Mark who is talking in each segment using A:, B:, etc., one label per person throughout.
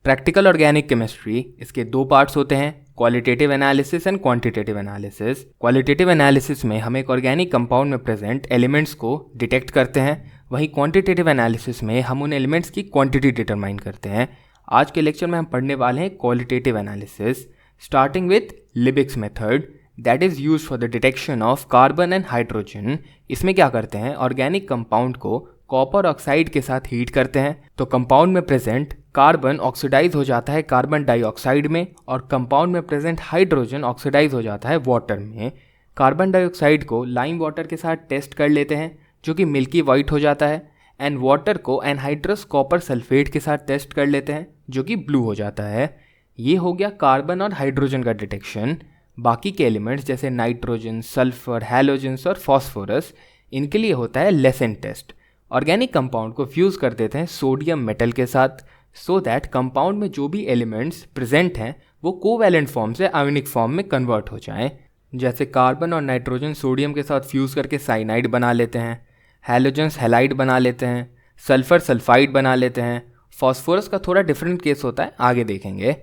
A: Practical organic chemistry, इसके दो parts होते हैं, qualitative analysis and quantitative analysis. Qualitative analysis में हम एक ऑर्गेनिक कंपाउंड में प्रेजेंट एलिमेंट्स को डिटेक्ट करते हैं, वहीं क्वांटिटेटिव एनालिसिस में हम उन एलिमेंट्स की क्वांटिटी डिटरमाइन करते हैं। आज के लेक्चर में हम पढ़ने वाले हैं qualitative analysis, starting with Liebig's method that is use for the detection of carbon and hydrogen. इसमें क्या करते हैं, ऑर्गेनिक कंपाउंड को कॉपर ऑक्साइड के साथ हीट करते हैं तो कंपाउंड में प्रेजेंट कार्बन ऑक्सीडाइज हो जाता है कार्बन डाइऑक्साइड में, और कंपाउंड में प्रेजेंट हाइड्रोजन ऑक्सीडाइज हो जाता है वाटर में। कार्बन डाइऑक्साइड को लाइम वाटर के साथ टेस्ट कर लेते हैं जो कि मिल्की वाइट हो जाता है, एंड वाटर को एनहाइड्रस कॉपर सल्फेट के साथ टेस्ट कर लेते हैं जो कि ब्लू हो जाता है। ये हो गया कार्बन और हाइड्रोजन का डिटेक्शन। बाकी के एलिमेंट्स जैसे नाइट्रोजन, सल्फर, हैलोजेंस और फॉस्फोरस, इनके लिए होता है लेसेंट टेस्ट। ऑर्गेनिक कंपाउंड को फ्यूज़ कर देते हैं सोडियम मेटल के साथ सो दैट कंपाउंड में जो भी एलिमेंट्स प्रेजेंट हैं वो कोवैलेंट फॉर्म से आयोनिक फॉर्म में कन्वर्ट हो जाएं। जैसे कार्बन और नाइट्रोजन सोडियम के साथ फ्यूज़ करके साइनाइड बना लेते हैं, हैलोजेंस हैलाइड बना लेते हैं, सल्फर सल्फाइड बना लेते हैं। फॉस्फोरस का थोड़ा डिफरेंट केस होता है, आगे देखेंगे।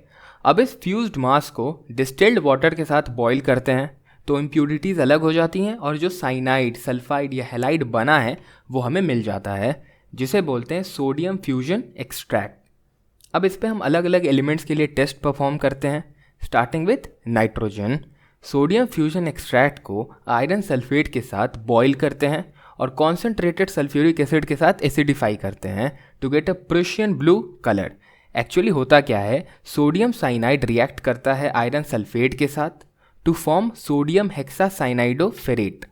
A: अब इस फ्यूज्ड मास को डिस्टिल्ड वाटर के साथ बॉईल करते हैं तो इम्प्यूरिटीज़ अलग हो जाती हैं और जो साइनाइड, सल्फाइड या हैलाइड बना है वो हमें मिल जाता है, जिसे बोलते हैं सोडियम फ्यूजन एक्सट्रैक्ट। अब इस पे हम अलग अलग एलिमेंट्स के लिए टेस्ट परफॉर्म करते हैं, starting with nitrogen. Sodium fusion extract को आयरन सल्फेट के साथ बॉईल करते हैं और कॉन्सेंट्रेटेड सल्फ्यूरिक एसिड के साथ एसिडिफाई करते हैं to get a Prussian blue colour. Actually होता क्या है, सोडियम साइनाइड रिएक्ट करता है आयरन सल्फेट के साथ to form sodium hexacyanoferrate.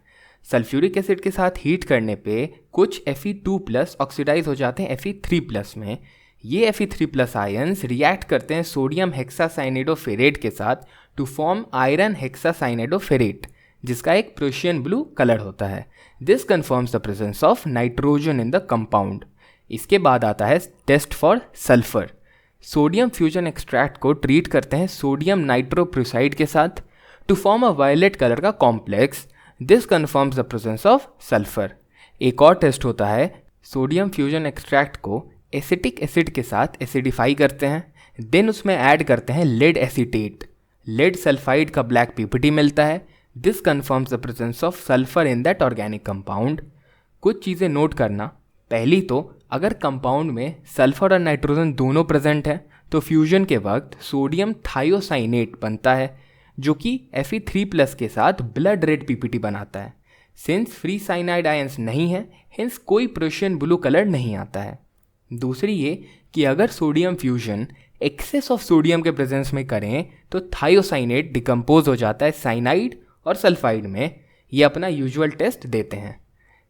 A: Sulphuric acid के साथ हीट करने पे कुछ Fe2+ ऑक्सीडाइज हो जाते हैं Fe3+ में। ये Fe3+ आयन्स रिएक्ट करते हैं सोडियम हेक्सासाइनाइडोफेरेट के साथ टू फॉर्म आयरन हेक्सासाइनाइडोफेरेट, जिसका एक प्रूशियन ब्लू कलर होता है। This confirms the presence of nitrogen in the compound. इसके बाद आता है test for sulphur. Sodium fusion extract को ट्रीट करते हैं सोडियम नाइट्रोप्रूसाइड के साथ to form a violet colour का complex. This confirms the presence of sulphur. एक और टेस्ट होता है, सोडियम फ्यूजन एक्सट्रैक्ट को एसिटिक एसिड के साथ एसिडिफाई करते हैं, देन उसमें ऐड करते हैं लेड एसीटेट। लेड सल्फाइड का ब्लैक पीपीटी मिलता है। This confirms the presence of sulphur in that organic compound. कुछ चीज़ें नोट करना, पहली तो अगर कंपाउंड में सल्फर और नाइट्रोजन दोनों प्रेजेंट हैं तो फ्यूजन के वक्त सोडियम थायोसाइनेट बनता है जो कि Fe3+ के साथ ब्लड रेड पीपीटी बनाता है। सिंस फ्री साइनाइड आयंस नहीं है, हिंस कोई प्रूशियन ब्लू कलर नहीं आता है। दूसरी ये कि अगर sodium fusion excess of sodium के प्रेजेंस में करें तो थायोसाइनेट डिकम्पोज हो जाता है साइनाइड और सल्फाइड में। ये अपना यूजुअल टेस्ट देते हैं।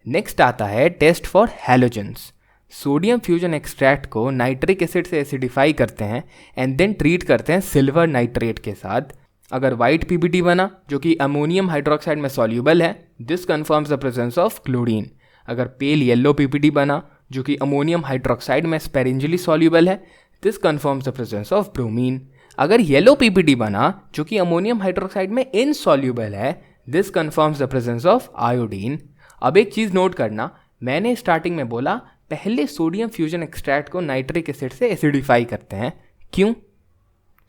A: नेक्स्ट आता है test for halogens. Sodium fusion extract को नाइट्रिक एसिड से एसिडिफाई करते हैं एंड देन ट्रीट करते हैं सिल्वर नाइट्रेट के साथ। अगर वाइट पीपीटी बना जो कि अमोनियम हाइड्रोक्साइड में सॉल्यूबल है, this confirms the presence of chlorine. अगर पेल येलो पीपीटी बना जो कि अमोनियम हाइड्रोक्साइड में स्पेरेंजली सॉल्यूबल है, this confirms the presence of bromine. अगर येलो पीपीटी बना जो कि अमोनियम हाइड्रोक्साइड में इनसॉल्यूबल है, this confirms the presence of iodine. अब एक चीज़ नोट करना, मैंने स्टार्टिंग में बोला पहले सोडियम फ्यूजन एक्सट्रैक्ट को नाइट्रिक एसिड से एसिडिफाई करते हैं। क्यों?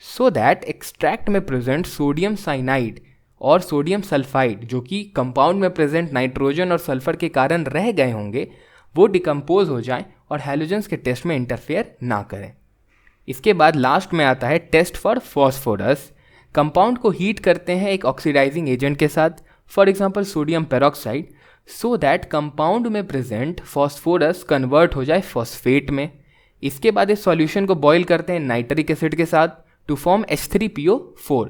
A: सो दैट एक्सट्रैक्ट में प्रेजेंट सोडियम साइनाइड और सोडियम सल्फाइड जो कि कंपाउंड में प्रेजेंट नाइट्रोजन और सल्फर के कारण रह गए होंगे वो डिकम्पोज हो जाएं और हैलोजेंस के टेस्ट में इंटरफेयर ना करें। इसके बाद लास्ट में आता है टेस्ट फॉर फॉस्फोरस। कंपाउंड को हीट करते हैं एक ऑक्सीडाइजिंग एजेंट के साथ, for example sodium peroxide, so that compound में प्रेजेंट फॉस्फोरस कन्वर्ट हो जाए फॉस्फेट में। इसके बाद इस सॉल्यूशन को बॉईल करते हैं नाइट्रिक एसिड के साथ टू फॉर्म H3PO4।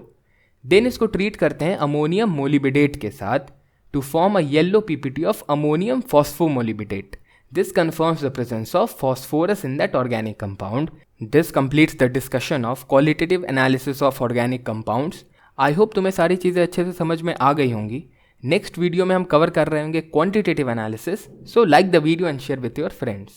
A: देन इसको ट्रीट करते हैं अमोनियम मोलिबिडेट के साथ to form a yellow PPT of ammonium phosphomolybdate. This confirms the presence of phosphorus in that organic compound. This completes the discussion of qualitative analysis of organic compounds. I hope तुम्हें सारी चीज़ें अच्छे से समझ में आ गई होंगी। नेक्स्ट वीडियो में हम कवर कर रहे होंगे quantitative analysis. So like the video and share with your friends.